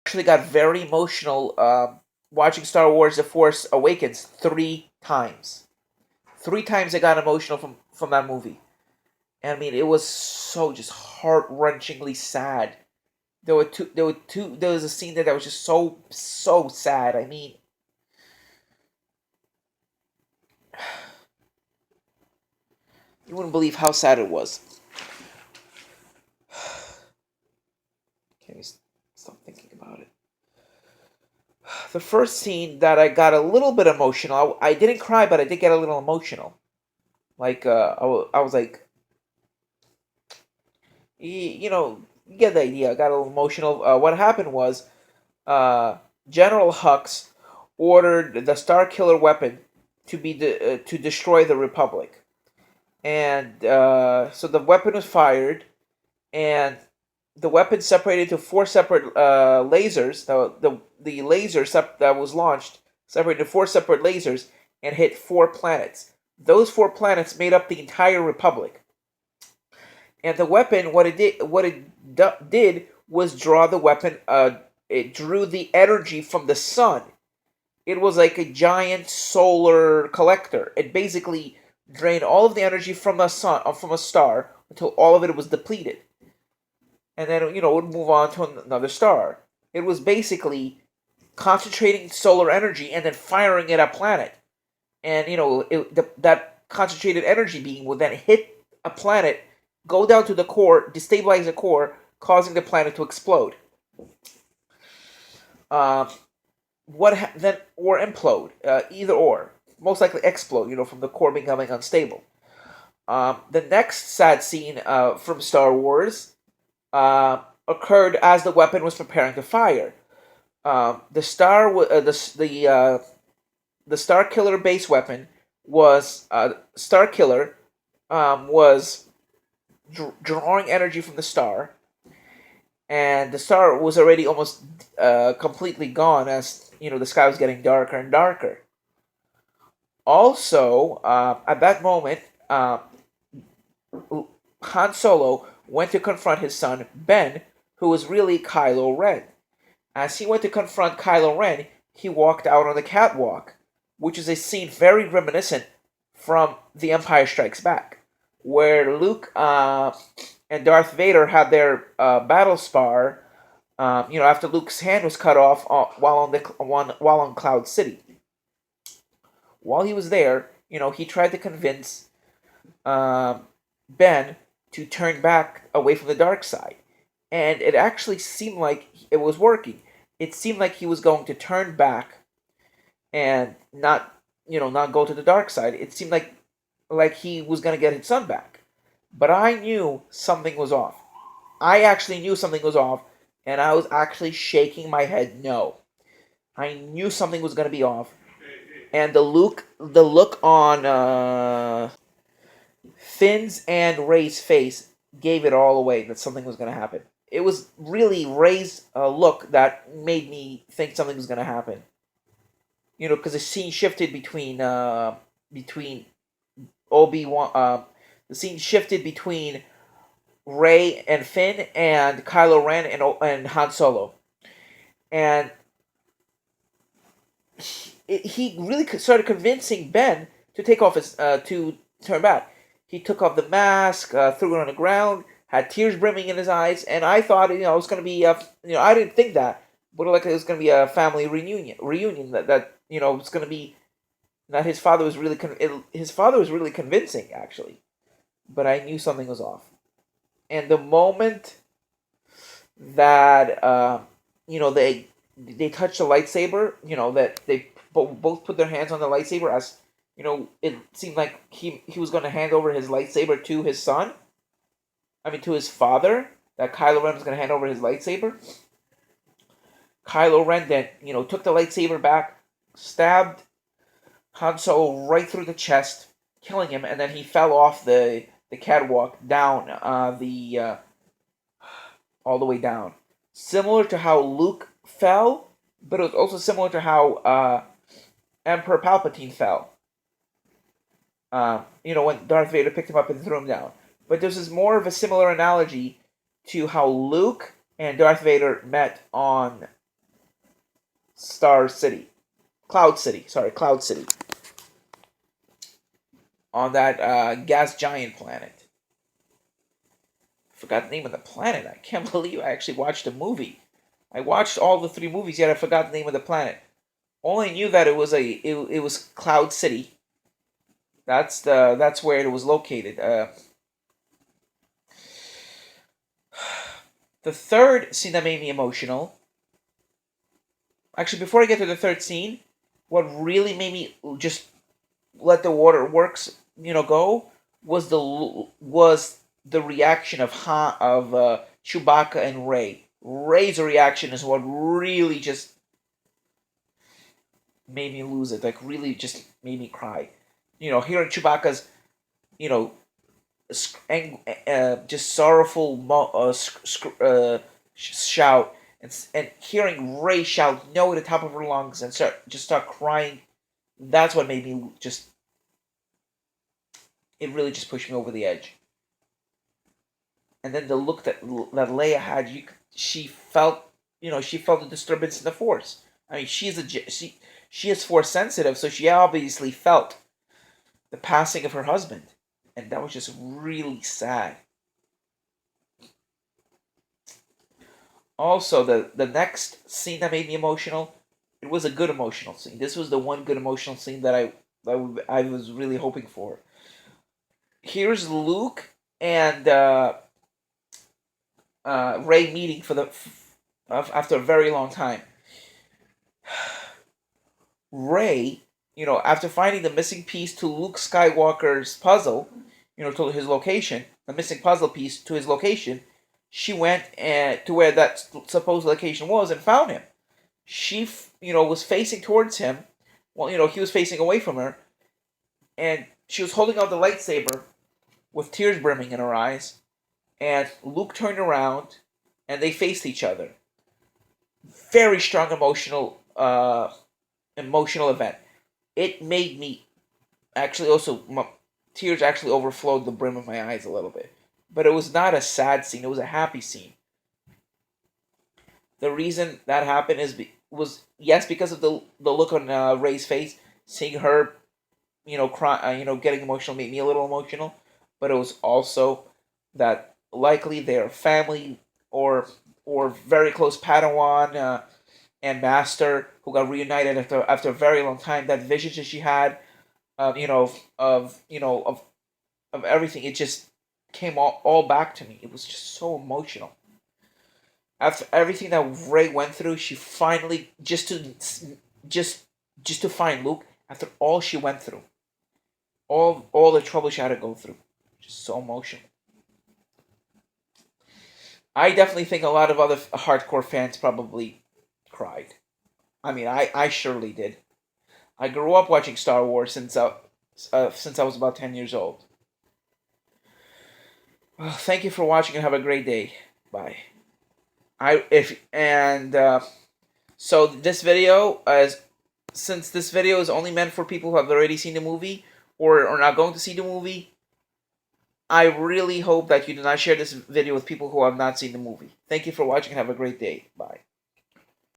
actually got very emotional watching Star Wars: The Force Awakens 3 times. 3 times I got emotional from that movie. And I mean, it was so just heart wrenchingly sad. There was a scene there that was just so sad. I mean, you wouldn't believe how sad it was. Can't even stop thinking about it. The first scene that I got a little bit emotional. I didn't cry, but I did get a little emotional. Like I was like, you get the idea. I got a little emotional. What happened was, uh, General Hux ordered the Star Killer weapon to destroy the Republic, and so the weapon was fired, and the weapon separated into 4 separate lasers. The laser that was launched separated into 4 separate lasers and hit 4 planets. Those 4 planets made up the entire Republic. And the weapon, what it did was draw the weapon. It drew the energy from the sun. It was like a giant solar collector. It basically drained all of the energy from a sun, from a star, until all of it was depleted, and then it would move on to another star. It was basically concentrating solar energy and then firing it at a planet, and that concentrated energy beam would then hit a planet, go down to the core, destabilize the core, causing the planet to explode. Uh, then or implode, either or. Most likely explode, from the core becoming unstable. The next sad scene from Star Wars occurred as the weapon was preparing to fire. The star, the Star Killer base weapon was Star Killer was drawing energy from the star, and the star was already almost completely gone as the sky was getting darker and darker. Also, at that moment, Han Solo went to confront his son Ben, who was really Kylo Ren. As he went to confront Kylo Ren, he walked out on the catwalk, which is a scene very reminiscent from The Empire Strikes Back, where Luke and Darth Vader had their battle spar. After Luke's hand was cut off while on Cloud City. While he was there, he tried to convince Ben to turn back away from the dark side, and it actually seemed like it was working. It seemed like he was going to turn back and not go to the dark side. It seemed like he was going to get his son back. But I knew something was off. I actually knew something was off, and I was actually shaking my head no. I knew something was going to be off, and the look on Finn's and Ray's face gave it all away that something was going to happen. It was really Ray's look that made me think something was going to happen. Because the scene shifted between Obi Wan. The scene shifted between Ray and Finn and Kylo Ren and Han Solo, and he really started convincing Ben to take off his to turn back. He took off the mask, threw it on the ground, had tears brimming in his eyes, and I thought it was going to be I didn't think that, but like it was going to be a family reunion that it's going to be that his father was really convincing actually, but I knew something was off, and the moment that they touched the lightsaber, that they both put their hands on the lightsaber as it seemed like he was going to hand over his lightsaber to his son. I mean, to his father. That Kylo Ren was going to hand over his lightsaber. Kylo Ren then, took the lightsaber back, stabbed Han Solo right through the chest, killing him, and then he fell off the catwalk down all the way down. Similar to how Luke fell, but it was also similar to how Emperor Palpatine fell. When Darth Vader picked him up and threw him down. But this is more of a similar analogy to how Luke and Darth Vader met on Star City, Cloud City. Sorry, Cloud City. On that gas giant planet. Forgot the name of the planet. I can't believe I actually watched a movie. I watched all the three movies, yet I forgot the name of the planet. Only knew that it was Cloud City. That's where it was located. The third scene that made me emotional. Actually, before I get to the third scene, what really made me just let the waterworks, go was the reaction of Chewbacca and Ray. Ray's reaction is what really just made me lose it. Like really, just made me cry. Hearing Chewbacca's, you know, just sorrowful shout, and hearing Ray shout no at the top of her lungs and start crying. That's what made me just. It really just pushed me over the edge. And then the look that Leia had, she felt, she felt a disturbance in the Force. I mean, she is Force sensitive, so she obviously felt the passing of her husband, and that was just really sad. Also, the next scene that made me emotional, it was a good emotional scene. This was the one good emotional scene that I was really hoping for. Here's Luke and Ray meeting after a very long time. Ray, after finding the missing piece to Luke Skywalker's puzzle, to his location, the missing puzzle piece to his location, she went to where that supposed location was and found him. She, was facing towards him. Well, he was facing away from her, and she was holding out the lightsaber with tears brimming in her eyes. And Luke turned around, and they faced each other. Very strong emotional event. It made me actually also tears actually overflowed the brim of my eyes a little bit. But it was not a sad scene. It was a happy scene. The reason that happened was yes because of the look on Ray's face, seeing her, cry, getting emotional made me a little emotional. But it was also that likely their family or very close Padawan and Master who got reunited after a very long time. That vision that she had, of everything, it just came all back to me. It was just so emotional. After everything that Ray went through, she finally just to find Luke after all she went through, all the trouble she had to go through, just so emotional. I definitely think a lot of other hardcore fans probably cried. I mean, I surely did. I grew up watching Star Wars since I was about 10 years old. Well, thank you for watching and have a great day. Bye. I if and So this video is since this video is only meant for people who have already seen the movie or are not going to see the movie. I really hope that you do not share this video with people who have not seen the movie. Thank you for watching and have a great day. Bye.